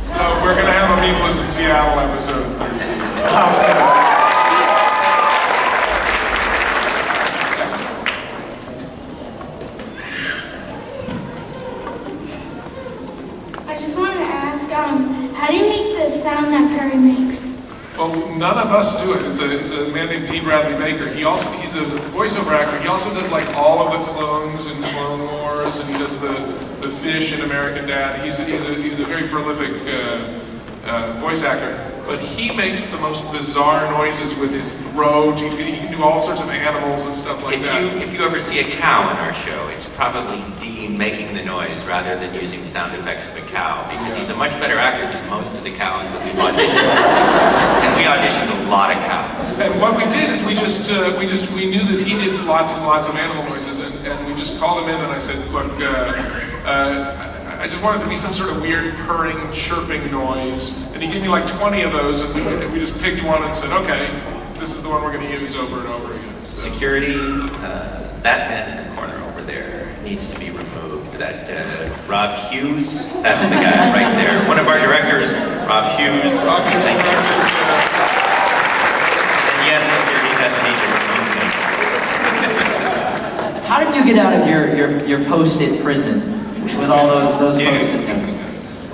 So we're going to have a Meatless in Seattle episode of the third season. I just wanted to ask, how do you make the sound that Perry makes? Well, none of us do it. It's a man named D. Bradley Baker. He's a voiceover actor. He also does like all of the clones in Clone Wars, and he does the fish in American Dad. He's a very prolific voice actor. But he makes the most bizarre noises with his throat. He can do all sorts of animals and stuff like that. If you ever see a cow in our show, it's probably Dean making the noise rather than using sound effects of a cow, because he's a much better actor than most of the cows that we've auditioned. And we auditioned a lot of cows. And what we did is we knew that he did lots and lots of animal noises, and we just called him in and I said, look, I just wanted it to be some sort of weird purring, chirping noise. And he gave me like 20 of those, and we just picked one and said, okay, this is the one we're going to use over and over again. So. Security, that man in the corner over there needs to be removed. That Rob Hughes, that's the guy right there. One of our directors, Rob Hughes. Rob Hughes. And yes, security does need to remove me. How did you get out of your post-it prison? With all those post-it notes.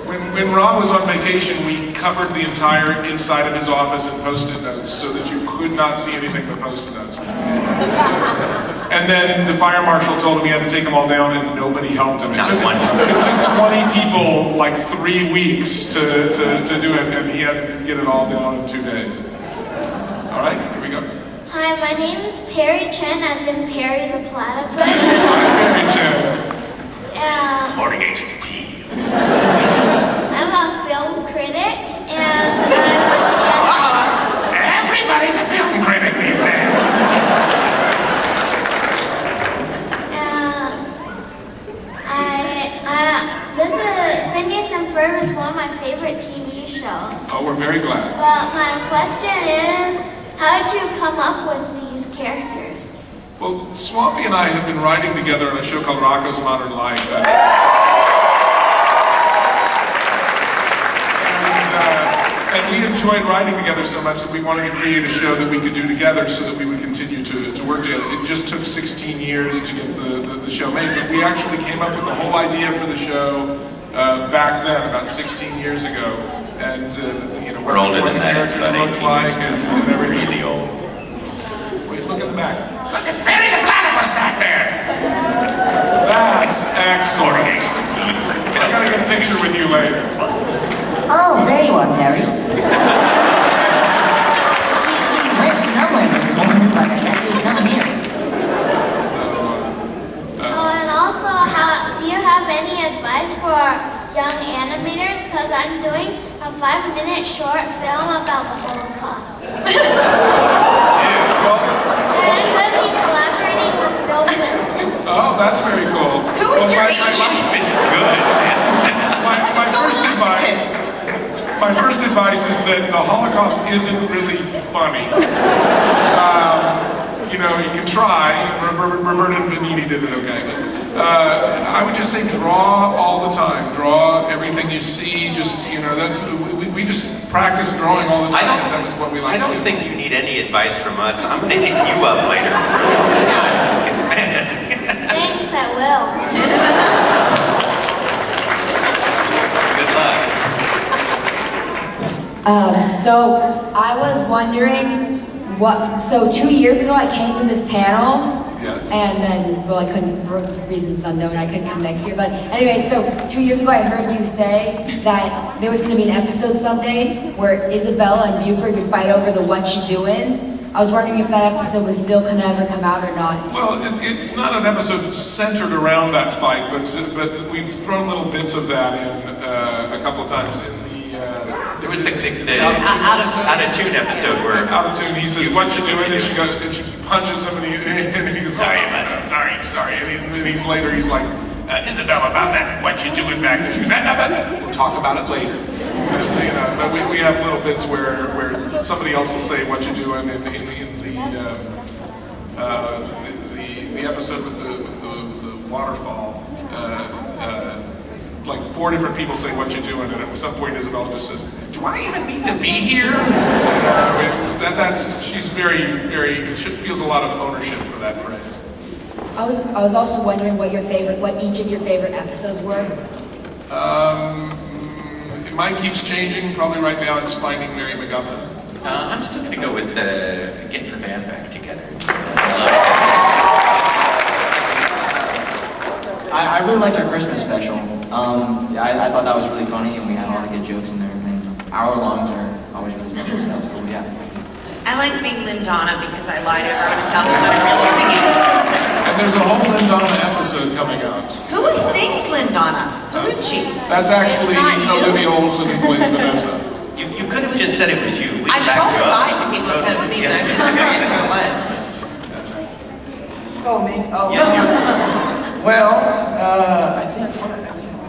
When Rob was on vacation, we covered the entire inside of his office in post-it notes so that you could not see anything but post-it notes. And then the fire marshal told him he had to take them all down, and nobody helped him. It took 20 people like 3 weeks to do it, and he had to get it all down in 2 days. All right, here we go. Hi, my name is Perry Chen, as in Perry the Platypus. Hi, Perry Chen. Morning, Agent P. I'm a film critic, and everybody's a film critic these days. This is Phineas and Ferb is one of my favorite TV shows. Oh, we're very glad. But my question is, how did you come up with these characters? Well, Swampy and I have been writing together on a show called Rocko's Modern Life. And we enjoyed writing together so much that we wanted to create a show that we could do together so that we would continue to work together. It just took 16 years to get the show made, but we actually came up with the whole idea for the show back then, about 16 years ago. And we're older than that. It's about 18 years and everything. Really old. Wait, look at the back. Look, it's Perry the Platypus back there. That's excellent. I gotta get a picture with you later. Oh, there you are, Perry. He went somewhere this morning, but I guess he was coming here. And also, do you have any advice for young animators? Because I'm doing a 5-minute short film about the Holocaust. And I'm going to be collaborating with Bill Clinton. Oh, that's very cool. Who is your agent? It's good. My first advice is that the Holocaust isn't really funny. You can try. Roberta Benigni did it okay. But I would just say draw all the time. Draw everything you see. Just, we just practice drawing all the time because that was what we like to do. I don't think you need any advice from us. I'm going to hit you up later for a little advice. Thanks, I will. So I was wondering so 2 years ago I came to this panel. Yes. And then, I couldn't, for reasons unknown, I couldn't come next year. But anyway, so 2 years ago I heard you say that there was going to be an episode someday where Isabella and Buford would fight over the What You Doin'. I was wondering if that episode was still going to ever come out or not. Well, it's not an episode centered around that fight, but we've thrown little bits of that in a couple of times in the... There was the out of tune episode where... Out of tune, he says, what you doing? And she punches him and he goes, sorry, sorry. And then he's like, Isabella, about that, what you doing back there? She goes, we'll talk about it later. Because, but we have little bits where somebody else will say what you doing in the episode with the waterfall. like 4 different people say what you're doing, and at some point Isabel just says, "Do I even need to be here?" She's she feels a lot of ownership for that phrase. I was also wondering what each of your favorite episodes were. Mine keeps changing. Probably right now it's Finding Mary McGuffin. I'm still going to go with getting the band back together. I really liked our Christmas special. I thought that was really funny, and we had a lot of good jokes in there. And hour-longs are always really special, so that was cool, yeah. I like being Lindana because I lie to everyone and tell them that I'm really singing. And there's a whole Lindana episode coming out. Who sings Lindana? Who is she? That's actually Olivia Olson who plays Vanessa. You could have just said it was you. I totally lied to people because of me, but I was just curious who it was. Oh, me? Oh. Yeah. Well, I think one of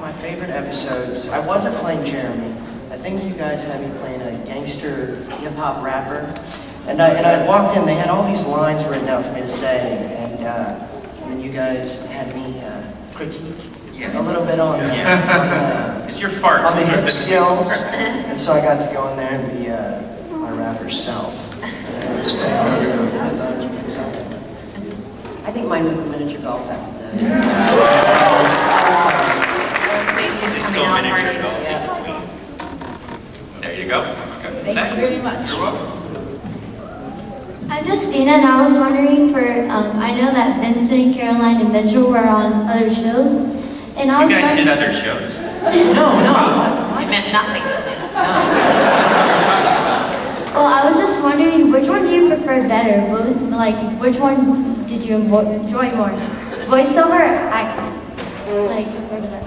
my favorite episodes, I wasn't playing Jeremy. I think you guys had me playing a gangster hip-hop rapper. And I walked in, they had all these lines written out for me to say, and then you guys had me critique a little bit on It's your fart. on the hip skills. And so I got to go in there and be my rapper self. And it was pretty awesome. I thought it was pretty exciting. I think mine was the miniature golf episode. Stacey's It's coming still out miniature party. golf. There you go. Okay. Thank you very much. You're welcome. I'm Justina, and I was wondering I know that Vincent, Caroline, and Mitchell were on other shows, and I You was guys did wondering, other shows. I meant nothing to me. well, I was just wondering, which one do you prefer better? Like, which one did you enjoy more? Voiceover or acting? Like, or whatever.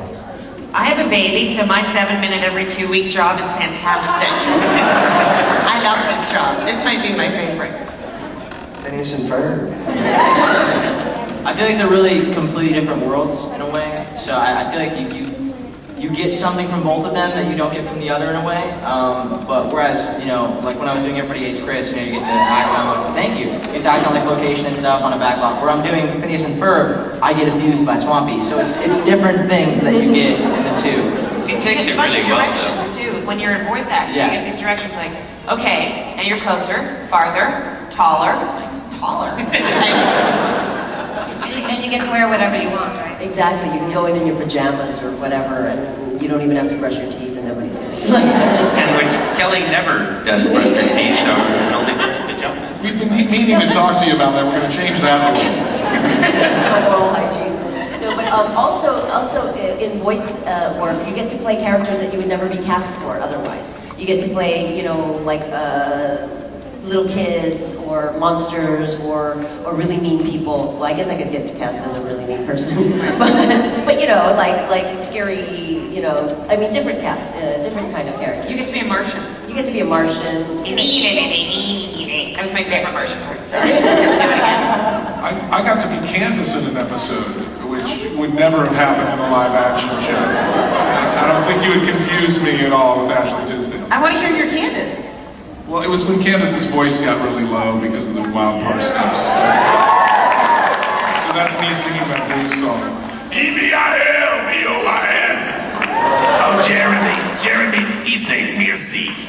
I have a baby, so my 7-minute every 2-week job is fantastic. I love this job. This might be my favorite. Phineas and Ferb. I feel like they're really completely different worlds in a way. So I feel like you get something from both of them that you don't get from the other in a way. But whereas, like when I was doing Everybody Hates Chris, you get to act on you get to act on location and stuff on a backlot. Where I'm doing Phineas and Ferb, I get abused by Swampy. So it's different things that you get in the two. It takes You it get funny really well, directions too. When you're a voice actor, Yeah. you get these directions like, okay, now you're closer, farther, taller. Taller? And you get to wear whatever you want, right? Exactly. You can go in your pajamas or whatever, and you don't even have to brush your teeth, and nobody's gonna just And which Kelly never does brush her teeth, so only wears pajamas. We've been meaning to talk to you about that. We're going to change that rules. my oral hygiene. No, but also in voice work, you get to play characters that you would never be cast for otherwise. You get to play, like little kids or monsters or really mean people. Well, I guess I could get cast as a really mean person, but like scary. Different cast, different kind of characters. You get to be a Martian. You get to be a Martian. That was my favorite Martian part. Sorry. Let's do it again. I got to be Candace in an episode, which would never have happened in a live-action show. I don't think you would confuse me at all with Ashley Tisdale. I want to hear your Candace. Well, it was when Candace's voice got really low because of the wild parsnips. So that's me singing that blues song. E-V-I-L-B-O-I-S. Oh, Jeremy, he saved me a seat.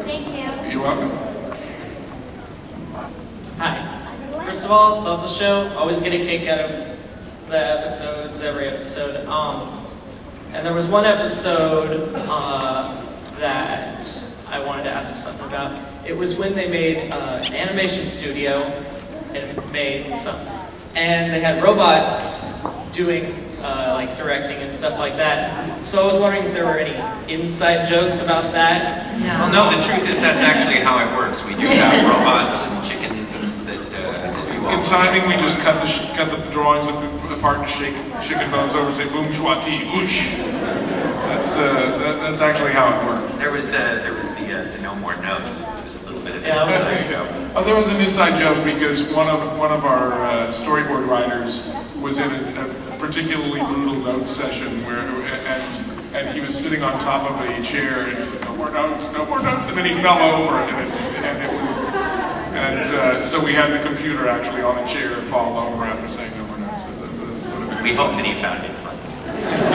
Thank you. You're welcome. Hi. First of all, love the show. Always get a kick out of the episodes, every episode. And there was one episode that I wanted to ask you something about. It was when they made an animation studio and made some, and they had robots doing directing and stuff like that. So I was wondering if there were any inside jokes about that. Well, no, the truth is that's actually how it works. We do have robots and chickens that do all In timing, we just cut the drawings apart and shake chicken bones over and say boom schwati whoosh. That's actually how it works. There was the No More Notes, which was a little bit of an Yeah, inside joke. Oh, there was an inside joke because one of our storyboard writers was in a particularly brutal note session and he was sitting on top of a chair and he said no more notes, and then he fell over so we had the computer actually on a chair fall over after saying no more notes. So that's sort of We hope that he found it funny.